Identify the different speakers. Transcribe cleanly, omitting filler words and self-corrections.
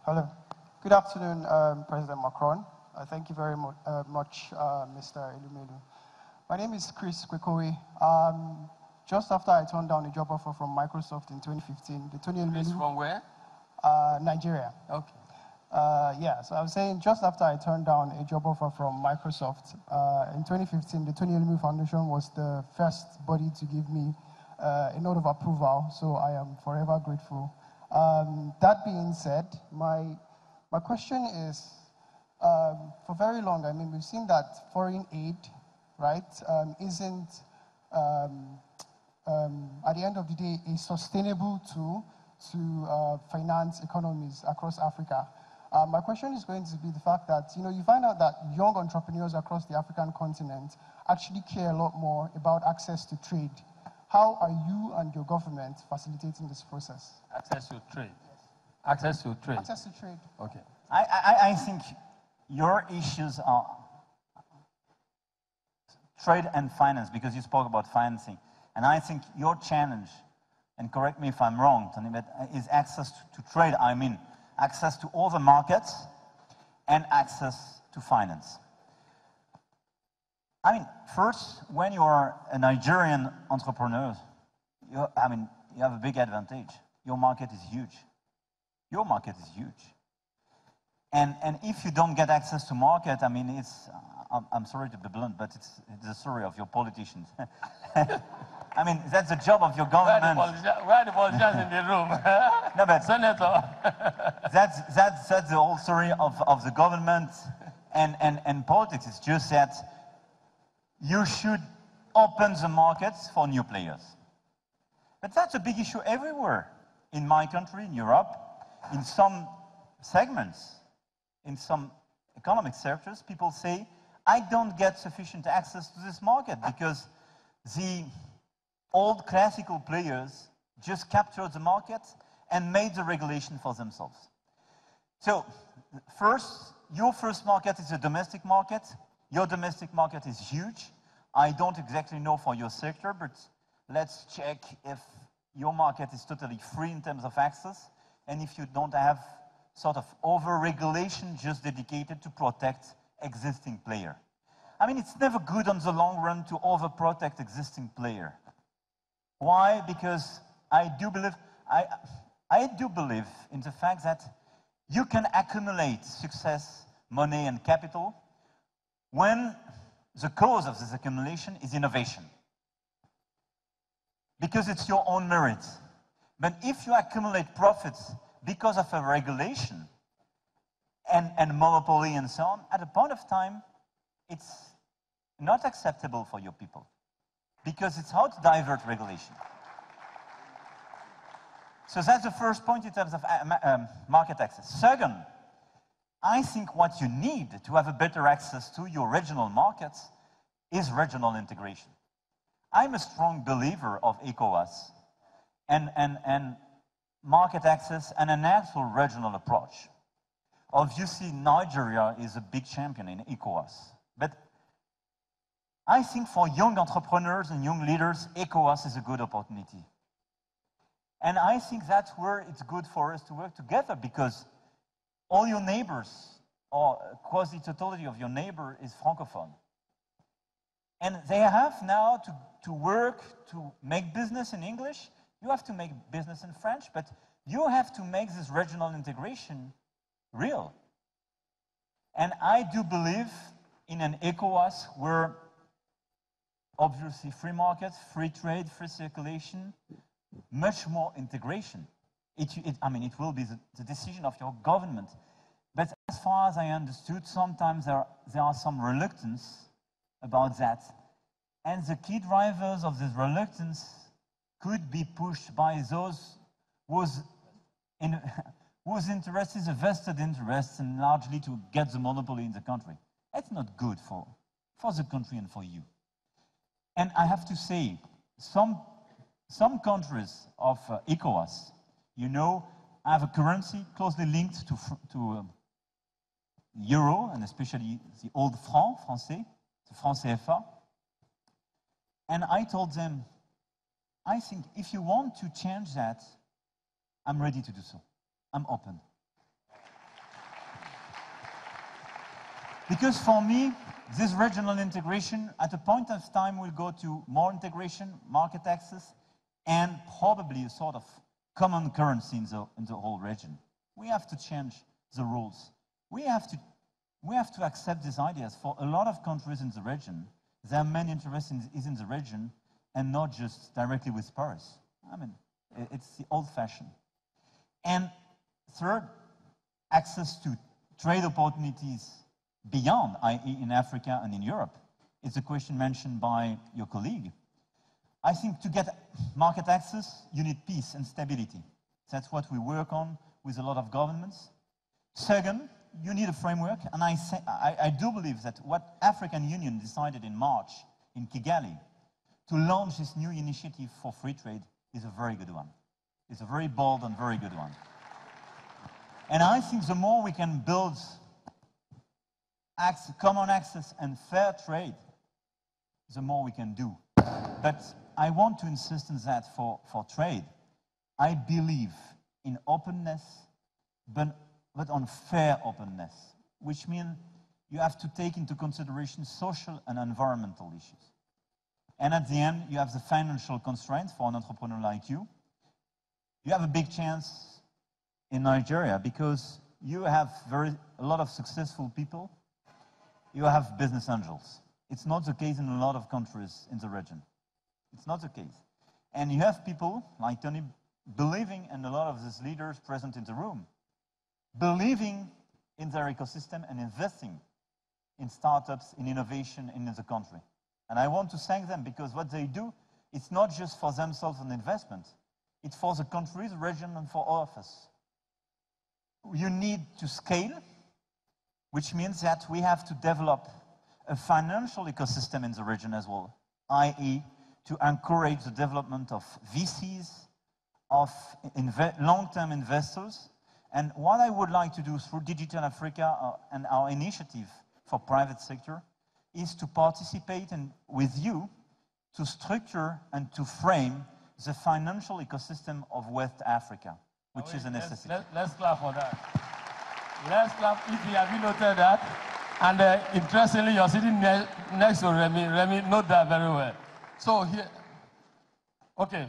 Speaker 1: Hello. Good afternoon, President Macron. Thank you very much, Mr. Elumelu. My name is Chris Kwekowe. Just after I turned down a job offer from Microsoft in 2015, the Tony Elumelu.
Speaker 2: From where?
Speaker 1: Nigeria.
Speaker 2: Okay.
Speaker 1: Yeah, so I was saying just after I turned down a job offer from Microsoft in 2015, the Tony Elumelu Foundation was the first body to give me a note of approval, so I am forever grateful. That being said, my question is, for very long, I mean, we've seen that foreign aid, right, isn't, at the end of the day, a sustainable tool to finance economies across Africa. My question is going to be the fact that, you find out that young entrepreneurs across the African continent actually care a lot more about access to trade. How are you and your government facilitating this process?
Speaker 2: Access to trade. Access to trade.
Speaker 1: Access to trade.
Speaker 2: Okay.
Speaker 3: I think your issues are trade and finance, because you spoke about financing. And I think your challenge, and correct me if I'm wrong, Tony, but is access to trade. I mean, access to all the markets and access to finance. I mean, first, when you are a Nigerian entrepreneur, you have a big advantage. Your market is huge. Your market is huge. And if you don't get access to market, I mean, I'm sorry to be blunt, but it's the story of your politicians. I mean, that's the job of your government.
Speaker 2: Where are the politicians in the room?
Speaker 3: No, but
Speaker 2: Senator.
Speaker 3: that's the whole story of the government and politics. It's just that you should open the markets for new players. But that's a big issue everywhere. In my country, in Europe, in some segments, in some economic sectors, people say, I don't get sufficient access to this market because the old classical players just captured the market and made the regulation for themselves. So, first, your first market is a domestic market. Your domestic market is huge. I don't exactly know for your sector, but let's check if your market is totally free in terms of access, and if you don't have sort of over-regulation just dedicated to protect existing player. I mean, it's never good on the long run to over-protect existing player. Why? Because I do believe in the fact that you can accumulate success, money, and capital when the cause of this accumulation is innovation. Because it's your own merit. But if you accumulate profits because of a regulation and monopoly and so on, at a point of time, it's not acceptable for your people. Because it's how to divert regulation. So that's the first point in terms of market access. Second, I think what you need to have a better access to your regional markets is regional integration. I'm a strong believer of ECOWAS and market access and an actual regional approach. Obviously, Nigeria is a big champion in ECOWAS. But I think for young entrepreneurs and young leaders, ECOWAS is a good opportunity. And I think that's where it's good for us to work together, because all your neighbors, or quasi-totality of your neighbor, is Francophone. And they have now to work to make business in English. You have to make business in French, but you have to make this regional integration real. And I do believe in an ECOWAS where obviously free markets, free trade, free circulation, much more integration. I mean, it will be the decision of your government. But as far as I understood, sometimes there are some reluctance about that. And the key drivers of this reluctance could be pushed by those whose interest is a vested interest and largely to get the monopoly in the country. That's not good for the country and for you. And I have to say, some countries of ECOWAS, have a currency closely linked to euro, and especially the old franc français, the franc CFA. And I told them, I think if you want to change that, I'm ready to do so. I'm open. Because for me, this regional integration at a point of time will go to more integration, market access, and probably a sort of common currency in the whole region. We have to change the rules. We have to accept these ideas. For a lot of countries in the region, their main interest is in the region and not just directly with Paris. I mean, it's the old fashion. And third, access to trade opportunities beyond, i.e. in Africa and in Europe. It's a question mentioned by your colleague. I think to get market access, you need peace and stability. That's what we work on with a lot of governments. Second, you need a framework, and I do believe that what African Union decided in March in Kigali to launch this new initiative for free trade is a very good one. It's a very bold and very good one. And I think the more we can build common access and fair trade, the more we can do. But I want to insist on that for trade. I believe in openness, but on fair openness, which means you have to take into consideration social and environmental issues. And at the end, you have the financial constraints for an entrepreneur like you. You have a big chance in Nigeria because you have a lot of successful people. You have business angels. It's not the case in a lot of countries in the region. It's not the case. And you have people like Tony believing, and a lot of these leaders present in the room, believing in their ecosystem and investing in startups, in innovation in the country. And I want to thank them because what they do, it's not just for themselves an investment. It's for the country, the region, and for all of us. You need to scale, which means that we have to develop a financial ecosystem in the region as well, i.e. to encourage the development of VCs, of long-term investors. And what I would like to do through Digital Africa and our initiative for private sector is to participate with you to structure and to frame the financial ecosystem of West Africa, which is a necessity.
Speaker 2: Let's clap for that. Let's clap if you have noted that. And interestingly, you're sitting next to Remy. Remy, note that very well. So here, okay.